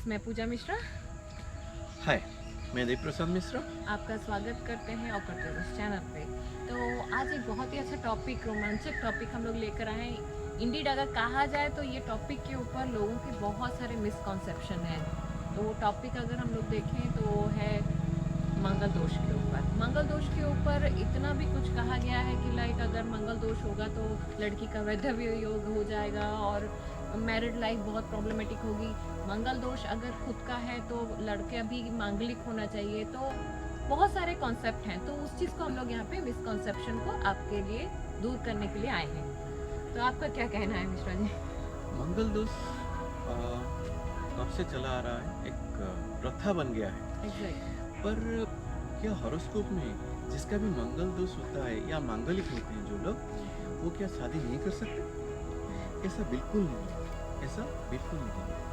मैं पूजा मिश्रा। हाय, मैं देव प्रसाद मिश्रा। आपका स्वागत करते हैं ऑकर्टल चैनल पे। तो आज एक बहुत ही अच्छा टॉपिक, रोमांचक टॉपिक हम लोग लेकर आए हैं। इंडीड अगर कहा जाए तो ये टॉपिक के ऊपर लोगों के बहुत सारे मिसकॉन्सेप्शन हैं। तो वो टॉपिक अगर हम लोग देखें तो वो है मंगल दोष के ऊपर। मंगल दोष के ऊपर इतना भी कुछ कहा गया है कि लाइक अगर मंगल दोष होगा तो लड़की का वैधव्य योग हो जाएगा और मैरिड लाइफ बहुत प्रॉब्लमेटिक होगी। मंगल दोष अगर खुद का है तो लड़के अभी मांगलिक होना चाहिए। तो बहुत सारे कॉन्सेप्ट हैं, तो उस चीज़ को हम लोग यहाँ पे मिसकॉन्सेप्शन को आपके लिए दूर करने के लिए आए हैं। तो आपका क्या कहना है मिश्रा जी? मंगल दोष कब से चला आ रहा है, एक प्रथा बन गया है। एग्जैक्टली। पर क्या हॉरोस्कोप में जिसका भी मंगल दोष होता है या मांगलिक होते हैं जो लोग, वो क्या शादी नहीं कर सकते? ऐसा बिल्कुल नहीं, ऐसा बिल्कुल नहीं।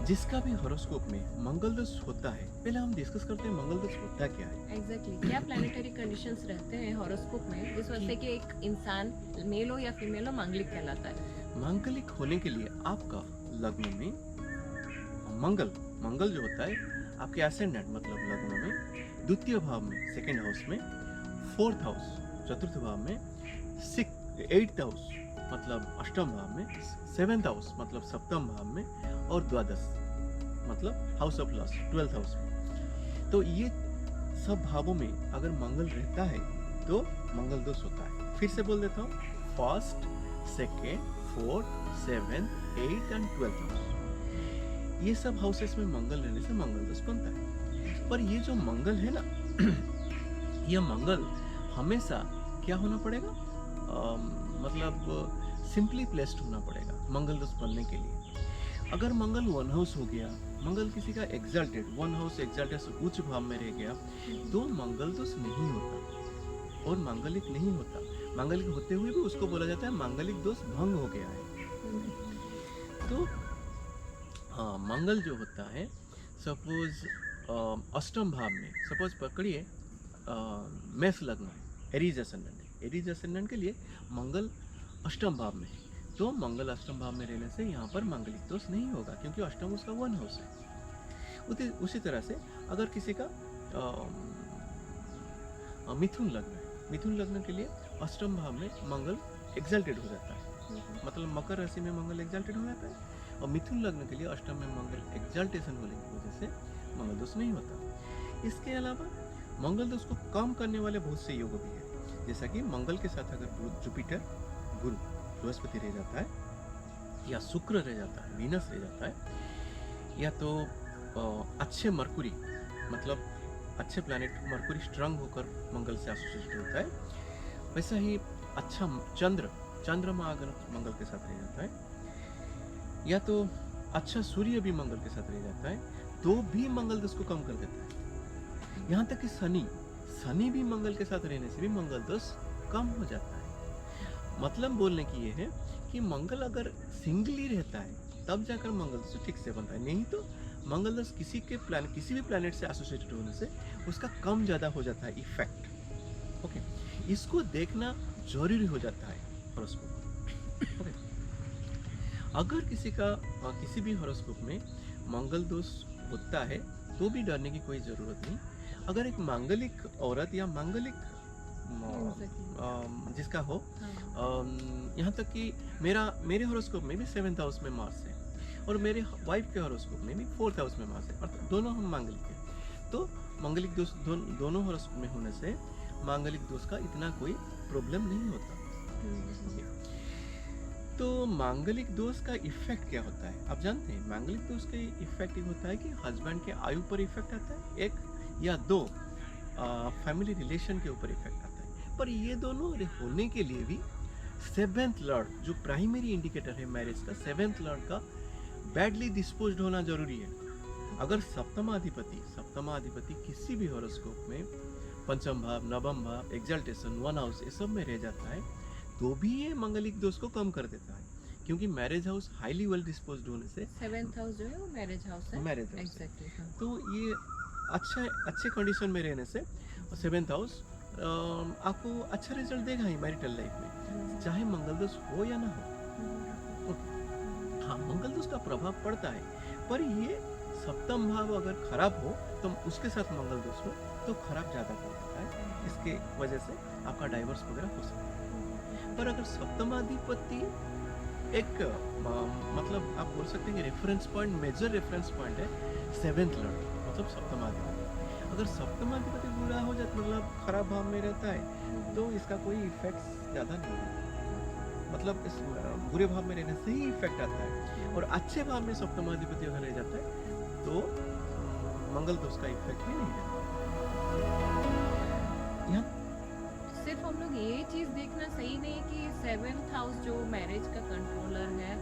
जिसका भी हॉरोस्कोप में मंगल दोष होता है, पहले हम डिस्कस करते हैं मंगल दोष होता क्या है। एग्जैक्टली क्या प्लानिटरी कंडीशंस रहते हैं हॉरोस्कोप में जिस वजह से कि एक इंसान मेल हो या फीमेल हो मांगलिक कहलाता है? मांगलिक होने के लिए आपका लग्न में मंगल जो होता है आपके एसेंडेंट मतलब लग्न में द्वितीय भाव में, सेकेंड हाउस में, फोर्थ हाउस चतुर्थ भाव में, एट्थ हाउस मतलब अष्टम भाव में, सेवेंथ हाउस मतलब सप्तम भाव में, और द्वादश मतलब house of loss twelfth house में। तो ये सब भावों में अगर मंगल रहता है तो मंगल दोष होता है। फिर से बोल देता हूँ, first, second, fourth, seventh, eight and twelfth house, ये सब हाउसेस में मंगल रहने से मंगल दोष बनता है। पर ये जो मंगल है ना यह मंगल हमेशा क्या होना पड़ेगा, मतलब सिंपली प्लेस्ड होना पड़ेगा मंगल दोष बनने के लिए। अगर मंगल वन हाउस हो गया, मंगल किसी का एग्जाल्टेड वन हाउस एग्जाल्टेड उच्च भाव में रह गया, तो मंगल दोष नहीं होता और मांगलिक नहीं होता। मांगलिक होते हुए भी उसको बोला जाता है मांगलिक दोष भंग हो गया है। तो हाँ, मंगल जो होता है सपोज अष्टम भाव में, सपोज पकड़िए मेष लग्न है, एरीज असेंडेंट है, एरीज असेंडेंट के लिए मंगल अष्टम भाव में है, तो मंगल अष्टम भाव में रहने से यहाँ पर मांगलिक दोष नहीं होगा क्योंकि अष्टम उसका वन हाउस है। उसी तरह से अगर किसी का मिथुन लग्न है, मिथुन लग्न के लिए अष्टम भाव में मंगल एग्जाल्टेड हो जाता है, मतलब मकर राशि में मंगल एग्जाल्टेड हो जाता है, और मिथुन लग्न के लिए अष्टम में मंगल एग्जाल्टेशन होने की वजह से मंगल दोष नहीं होता। इसके अलावा मंगल दोष को कम करने वाले बहुत से योग भी है, जैसा कि मंगल के साथ अगर जुपिटर, गुरु, बृहस्पति रह जाता है, या शुक्र रह जाता है, वीनस रह जाता है, या तो अच्छे मरकुरी मतलब अच्छे प्लैनेट मरकुरी स्ट्रांग होकर मंगल से एसोसिएटेड होता है, वैसा ही अच्छा चंद्रमा अगर मंगल के साथ रह जाता है, या तो अच्छा सूर्य भी मंगल के साथ रह जाता है, तो भी मंगल दोष को कम कर देता है। यहाँ तक कि शनि भी मंगल के साथ रहने से भी मंगल दोष कम हो जाता है। मतलब बोलने की ये है कि मंगल अगर सिंगली रहता है तब जाकर मंगल दोष ठीक से बनता है, नहीं तो मंगल दोष किसी भी प्लैनेट से एसोसिएटेड होने से उसका कम ज़्यादा हो जाता है इफेक्ट। ओके, इसको देखना जरूरी हो जाता है हॉरोस्कोप। ओके, अगर किसी भी हॉरोस्कोप में मंगल दोष होता है तो भी डरने की कोई ज़रूरत नहीं। अगर एक मांगलिक औरत या मांगलिक जिसका हो, यहाँ तक कि मेरे हॉरोस्कोप में भी सेवेंथ हाउस में मार्स है और मेरे वाइफ के हॉरोस्कोप में भी फोर्थ हाउस में मार्स है, अर्थात दोनों हम मांगलिक हैं, तो मांगलिक दोष दोनों हॉरोस्कोप में होने से मांगलिक दोष का इतना कोई प्रॉब्लम नहीं होता। तो मांगलिक दोष का इफेक्ट क्या होता है आप जानते हैं? मांगलिक दोष का इफेक्ट ये होता है कि हस्बैंड के आयु पर इफेक्ट आता है, एक या दो फैमिली रिलेशन के ऊपर इफेक्ट आता है। पर ये दोनों होने के लिए भी सेवेंथ लॉर्ड जो प्राइमरी इंडिकेटर है मैरिज का, सेवेंथ लॉर्ड का बैडली डिस्पोज्ड होना जरूरी है। अगर सप्तमाधिपति किसी भी हॉरोस्कोप में पंचम भाव, नवम भाव, एग्जाल्टेशन, वन हाउस ये सब में रह जाता है तो भी ये मंगलिक दोष को कम कर देता है, क्योंकि marriage house highly well disposed होने से, सेवेंथ हाउस जो है वो मैरिज हाउस है। Marriage house exactly. तो ये अच्छे कंडीशन में रहने से सेवेंथ हाउस आपको अच्छा रिजल्ट देगा ही मैरिटल लाइफ में, चाहे मंगल दोष हो या ना हो। हाँ, मंगल दोष का प्रभाव पड़ता है, पर ये सप्तम भाव अगर खराब हो तो उसके साथ मंगल दोष हो तो खराब ज़्यादा कर देता है, इसके वजह से आपका डाइवर्स वगैरह हो सकता है। पर अगर सप्तमाधिपति एक मतलब आप बोल सकते हैं कि reference point, major reference point है 7th लॉर्ड, मतलब सप्तमाधिपति। अगर सप्तमाधिपति बुरा हो जाता, मतलब खराब भाव में रहता है, तो इसका कोई इफेक्ट ज़्यादा नहीं है, मतलब इस बुरे भाव में रहने से ही इफेक्ट आता है। और अच्छे भाव में सप्तमाधिपति अगर रह जाता है तो मंगल दोष का इफेक्ट भी नहीं रहता। यहाँ सिर्फ हम लोग ये चीज देखना सही नहीं है कि 7th हाउस जो मैरिज का कंट्रोलर है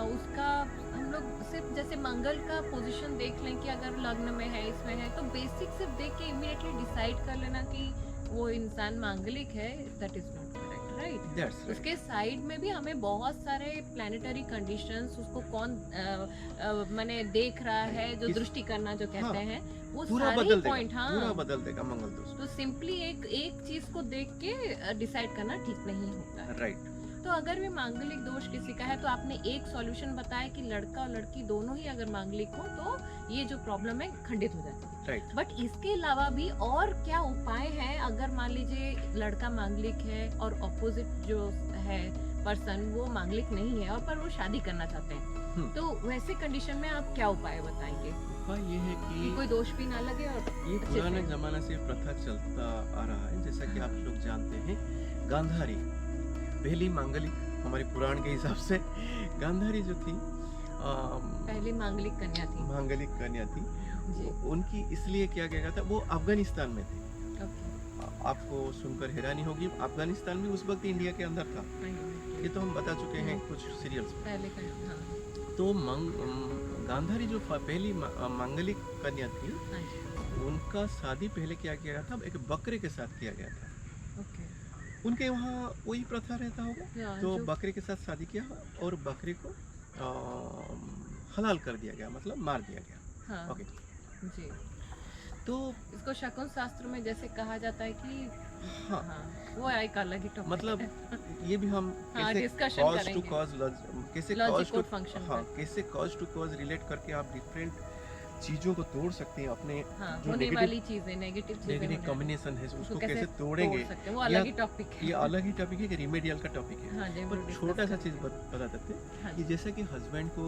उसका हम लोग सिर्फ जैसे मंगल का पोजीशन देख लें कि अगर लग्न में है, इसमें है, तो बेसिक सिर्फ देख के इमीडिएटली डिसाइड कर लेना कि वो इंसान मांगलिक है, that is not correct, right. That's right. उसके साइड में भी हमें बहुत सारे प्लानिटरी कंडीशंस, उसको कौन माने देख रहा है, जो दृष्टि करना जो कहते हाँ, हैं, वो पूरा सारे बदल पॉइंट, देगा, हाँ, पूरा बदल देगा मंगल दोष। तो सिंपली एक चीज को देख के डिसाइड करना ठीक नहीं होता है। राइट। तो अगर भी मांगलिक दोष किसी का है तो आपने एक सॉल्यूशन बताया कि लड़का और लड़की दोनों ही अगर मांगलिक हो तो ये जो प्रॉब्लम है खंडित हो जाती है। राइट। बट इसके अलावा भी और क्या उपाय हैं अगर मान लीजिए लड़का मांगलिक है और ऑपोजिट जो है पर्सन वो मांगलिक नहीं है और पर वो शादी करना चाहते हैं, तो वैसे कंडीशन में आप क्या उपाय बताएंगे उपाय ये है कि कोई दोष भी ना लगे और ये अच्छे पुराने से? जमाने से प्रथा चलता आ रहा है, जैसा कि आप लोग जानते हैं, गांधारी पहली मांगलिक, हमारे पुराण के हिसाब से गांधारी जो थी पहली मांगलिक कन्या थी, मांगलिक कन्या थी, जी, उनकी इसलिए किया गया था, वो अफगानिस्तान में थे। ओके, आपको सुनकर हैरानी होगी, अफगानिस्तान में उस वक्त इंडिया के अंदर था, ये तो हम बता चुके हैं कुछ सीरियल्स में। पहले हाँ, तो गांधारी जो पहली मांगलिक कन्या थी, हाँ जी, उनका शादी पहले किया गया था, एक बकरे के साथ किया गया था। ओके, उनके वहाँ वही प्रथा रहता होगा, या, तो जो- बकरे के साथ शादी किया और बकरे को हलाल कर दिया गया, मतलब मार दिया गया। हाँ, ओके, जी, तो इसको शकुन शास्त्र में जैसे कहा जाता है कि हाँ, हाँ, वो एक अलग ही टॉपिक मतलब ये भी हम हाँ, कैसे discussion कॉज टू करेंगे। कॉज, कैसे Logic कॉज टू और function हाँ, पर। कैसे कॉज टू कॉज रिलेट करके आप डिफरेंट चीजों को तोड़ सकते हैं, अपने हाँ, जो होने नेगेटिव वाली चीजें, नेगेटिव चीजें नेगेटिव होने कॉम्बिनेशन है वाली, उसको कैसे तोड़ेंगे, तोड़ सकते हैं, वो अलग ही टॉपिक है। ये अलग ही टॉपिक है कि रिमेडियल का टॉपिक है। हाँ, जी, पर वो discuss छोटा सा करेंगे। चीज बता देते हैं हाँ कि जी, जैसे कि हस्बैंड को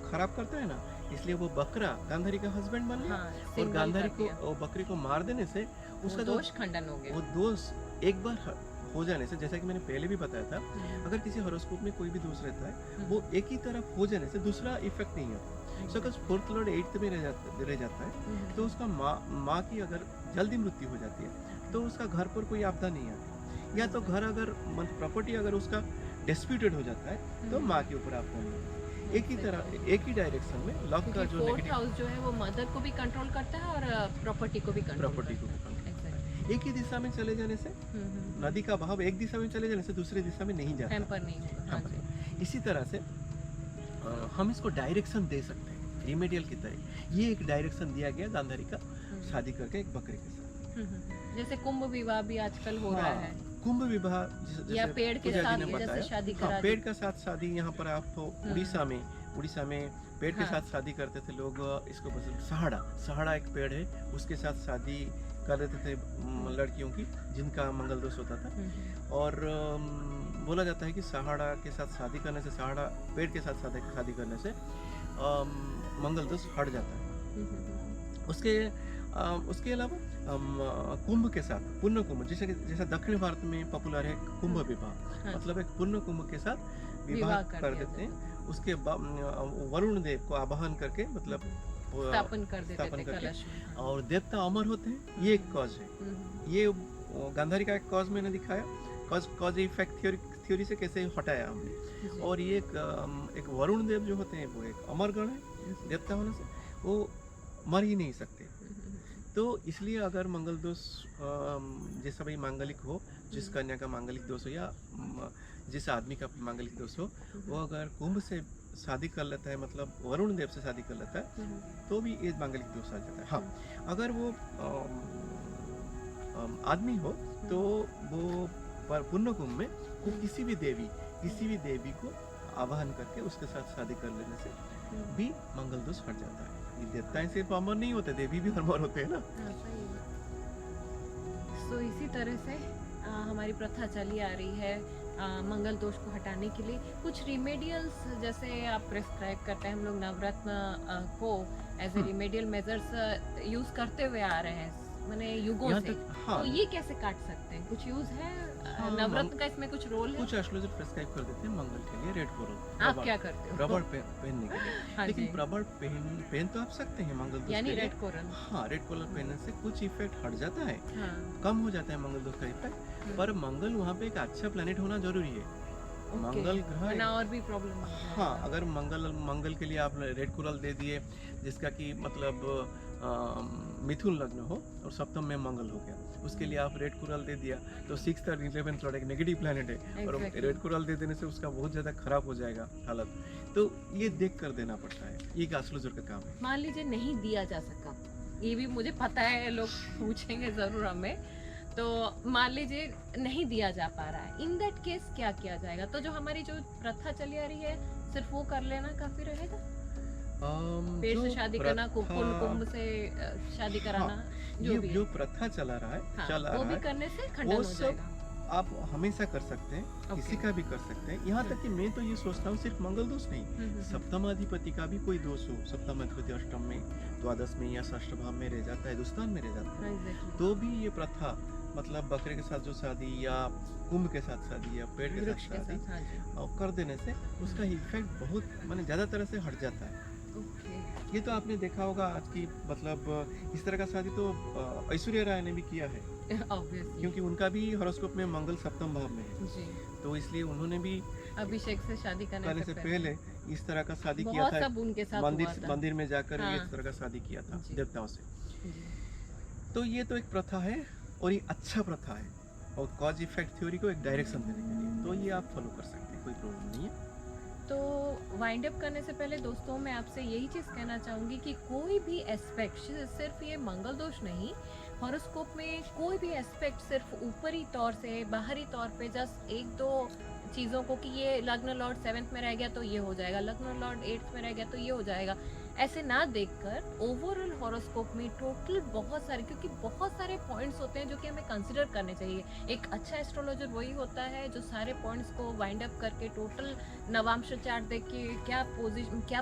खराब करता है ना, इसलिए वो बकरा गांधारी का हस्बैंड बन गया हाँ, और symbol गांधारी कर को दिया। और बकरी को मार देने से उसका वो जो दोष खंडन हो गया। वो दोष एक बार हो जाने से, जैसा कि मैंने पहले भी बताया था, अगर किसी हॉरोस्कोप में कोई भी दोष रहता है, वो एक ही तरफ हो जाने से दूसरा इफेक्ट नहीं होता। सपोज 4th लॉर्ड 8th में रह जाता है, तो उसका माँ की अगर जल्दी मृत्यु हो जाती है तो उसका घर पर कोई आपदा नहीं आती, या तो घर अगर प्रॉपर्टी अगर उसका डिस्प्यूटेड हो जाता है तो माँ के ऊपर आपदा नहीं आती। एक ही तरह, एक ही डायरेक्शन में लॉक का क्योंकि जो 4th नेगेटिव हाउस जो है वो मदर को भी कंट्रोल करता है और प्रॉपर्टी को भी कंट्रोल प्रॉपर्टी को करता है। Exactly. एक ही दिशा में चले जाने से, नदी का बहाव एक दिशा में चले जाने से दूसरी दिशा में नहीं जाता। हैम्पर नहीं होगा। हाँ जी, इसी तरह से हम इसको डायरेक्शन दे सकते हैं रिमेडियल की तरह। ये एक डायरेक्शन दिया गया गांधारी का शादी करके एक बकरे के साथ। जैसे कुंभ विवाह भी आजकल हो रहा है, कुंभ विवाह या पेड़ के पूजा जी साथ ने जैसे बताया। शादी हाँ, करा पेड़ दी। का साथ शादी यहाँ पर आप उड़ीसा में पेड़ के हाँ। साथ शादी करते थे लोग। इसको पसंद सहाड़ा एक पेड़ है, उसके साथ शादी कर देते थे लड़कियों की जिनका मंगल दोष होता था। और बोला जाता है कि सहाड़ा के साथ शादी करने से, सहाड़ा पेड़ के साथ शादी करने से मंगल दोष हट जाता है। उसके अलावा कुंभ के साथ, पूर्ण कुंभ, जैसा दक्षिण भारत में पॉपुलर है कुंभ विवाह, हाँ। मतलब एक पूर्ण कुंभ के साथ विवाह कर देते हैं। उसके वरुण देव को आवाहन करके, मतलब स्थापन कर देते स्थापन थे करके, कलश में। और देवता अमर होते हैं। ये एक कॉज है। ये गांधारी का एक कॉज मैंने दिखाया, कॉज इफेक्ट थ्योरी से कैसे हटाया हमने। जी। और ये एक वरुण देव जो होते हैं वो एक अमर गण है, देवता होने से वो मर ही नहीं सकते। तो इसलिए अगर मंगल दोष जैसा भाई मांगलिक हो, जिस कन्या का मांगलिक दोष हो, या जिस आदमी का मांगलिक दोष हो, वो अगर कुंभ से शादी कर लेता है, मतलब वरुण देव से शादी कर लेता है, तो भी ये मांगलिक दोष आ जाता है। हाँ, अगर वो आदमी हो तो वो पूर्ण कुंभ में वो किसी भी देवी को आवाहन करके उसके साथ शादी कर लेने से भी मंगल दोष हट जाता है। ये देवताएं सिर्फ अमर नहीं होते, देवी भी अमर होते हैं ना। हाँ, सही है। सो इसी तरह से हमारी प्रथा चली आ रही है मंगल दोष को हटाने के लिए। कुछ रिमेडियल्स जैसे आप प्रिस्क्राइब करते हैं, हम लोग नवरत्न को as a remedial measures use करते हुए आ रहे हैं मैंने युगों यहाँ से। तक हाँ, तो ये कैसे काट सकते हैं, कुछ यूज है हाँ, नवरत्न का इसमें कुछ रोल है? कुछ एस्ट्रोलॉजर प्रिस्क्राइब कर देते हैं मंगल के लिए रेड कोरल। आप क्या करते हो? रबड़ पहनने के लिए। हाँ लेकिन जी, रबड़ पहन तो आप सकते हैं मंगल दोष यानी के लिए। Red coral. हाँ, रेड कलर पहनने से कुछ इफेक्ट हट जाता है, हाँ, कम हो जाता है मंगल दोष का इफेक्ट। पर मंगल वहाँ पे एक अच्छा प्लेनेट होना जरूरी है। ओके, मंगल ग्रह वरना और भी प्रॉब्लम। हाँ, अगर मंगल के लिए आप रेड कोरल दे दिए, जिसका कि मतलब मिथुन लग्न हो और सप्तम में मंगल हो गया, उसके लिए आप रेड कोरल दे दिया तो 6th और 11th लॉर्ड एक नेगेटिव प्लैनेट है, और Exactly. रेड कोरल दे देने से उसका बहुत ज़्यादा खराब हो जाएगा हालत। तो ये देख कर देना पड़ता है, ये एक एस्ट्रोलॉजर का काम है। मान लीजिए नहीं दिया जा सका, ये भी मुझे पता है, लोग पूछेंगे जरूर हमें। तो मान लीजिए नहीं दिया जा पा रहा है, इन दैट केस क्या किया जाएगा? तो जो हमारी जो प्रथा चली आ रही है सिर्फ वो कर लेना काफी रहेगा? पेड़ से जो शादी करना, प्रथा- कुंभ से शादी कराना, जो ये भी जो प्रथा चला रहा है, हाँ, चला वो रहा भी है, करने से खंडन वो हो सब जाएगा। आप हमेशा कर सकते हैं, किसी Okay. का भी कर सकते हैं। यहाँ तक कि मैं तो ये सोचता हूँ सिर्फ मंगल दोष नहीं, सप्तमाधिपति का भी कोई दोष हो, सप्तमाधिपति अष्टम में, द्वादश में या षष्ठ भाव में रह जाता है, दुस्तान में रह जाता है, Exactly. तो भी ये प्रथा मतलब बकरे के साथ जो शादी या कुंभ के साथ शादी या पेड़ के वृक्ष साथ के शादी साथ, हाँ जी। और कर देने से उसका इफेक्ट बहुत माने ज़्यादा तरह से हट जाता है। Okay. ये तो आपने देखा होगा आज की मतलब इस तरह का शादी तो ऐश्वर्या राय ने भी किया है, Obviously. क्योंकि उनका भी हॉरोस्कोप में मंगल सप्तम भाव में है, जी, तो इसलिए उन्होंने भी अभिषेक से शादी करने से पहले इस तरह का शादी किया बहुत था, सब उनके साथ हुआ था। मंदिर में जाकर हाँ। इस तरह का शादी किया था जी। देवताओं से। जी। तो ये तो एक प्रथा है और ये अच्छा प्रथा है, और कॉज इफेक्ट थ्योरी को एक डायरेक्शन देने के लिए, तो ये आप फॉलो कर सकते हैं, कोई प्रॉब्लम नहीं है। तो वाइंड अप करने से पहले दोस्तों मैं आपसे यही चीज़ कहना चाहूँगी कि कोई भी एस्पेक्ट, सिर्फ ये मंगल दोष नहीं, हॉरोस्कोप में कोई भी एस्पेक्ट सिर्फ ऊपरी तौर से, बाहरी तौर पे जस्ट एक दो चीज़ों को कि ये लग्न लॉर्ड 7th में रह गया तो ये हो जाएगा, लग्न लॉर्ड 8th में रह गया तो ये हो जाएगा, ऐसे ना देखकर ओवरऑल हॉरोस्कोप में टोटल बहुत सारे, क्योंकि बहुत सारे पॉइंट्स होते हैं जो कि हमें कंसिडर करने चाहिए। एक अच्छा एस्ट्रोलॉजर वही होता है जो सारे पॉइंट्स को वाइंड अप करके टोटल नवांश चार्ट देख के क्या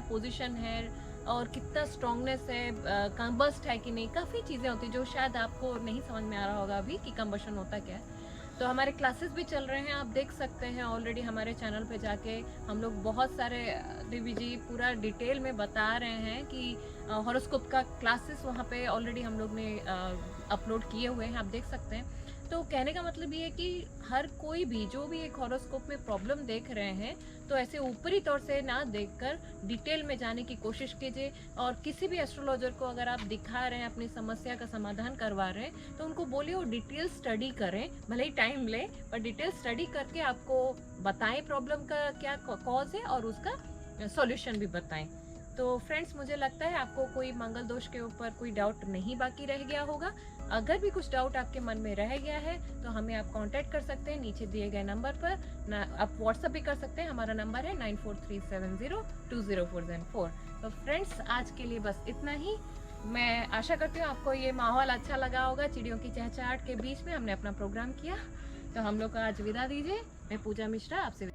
पोजीशन है और कितना स्ट्रांगनेस है, कंबस्ट है कि नहीं, काफ़ी चीज़ें होती हैं जो शायद आपको नहीं समझ में आ रहा होगा अभी कि कंबशन होता क्या है। तो हमारे क्लासेस भी चल रहे हैं, आप देख सकते हैं ऑलरेडी हमारे चैनल पे जाके, हम लोग बहुत सारे देवी जी पूरा डिटेल में बता रहे हैं कि हॉरोस्कोप का क्लासेस वहाँ पे ऑलरेडी हम लोग ने अपलोड किए हुए हैं, आप देख सकते हैं। तो कहने का मतलब ये है कि हर कोई भी जो भी एक हॉरोस्कोप में प्रॉब्लम देख रहे हैं तो ऐसे ऊपरी तौर से ना देखकर डिटेल में जाने की कोशिश कीजिए, और किसी भी एस्ट्रोलॉजर को अगर आप दिखा रहे हैं, अपनी समस्या का समाधान करवा रहे हैं, तो उनको बोलिए वो डिटेल स्टडी करें, भले ही टाइम ले पर डिटेल स्टडी करके आपको बताएं प्रॉब्लम का क्या कॉज है और उसका सॉल्यूशन भी बताएं। तो फ्रेंड्स, मुझे लगता है आपको कोई मंगल दोष के ऊपर कोई डाउट नहीं बाकी रह गया होगा। अगर भी कुछ डाउट आपके मन में रह गया है तो हमें आप कांटेक्ट कर सकते हैं नीचे दिए गए नंबर पर, आप व्हाट्सएप भी कर सकते हैं, हमारा नंबर है 9437020474। तो फ्रेंड्स, आज के लिए बस इतना ही। मैं आशा करती हूँ आपको ये माहौल अच्छा लगा होगा, चिड़ियों की चहचहाट के बीच में हमने अपना प्रोग्राम किया। तो हम लोग को आज विदा दीजिए, मैं पूजा मिश्रा आपसे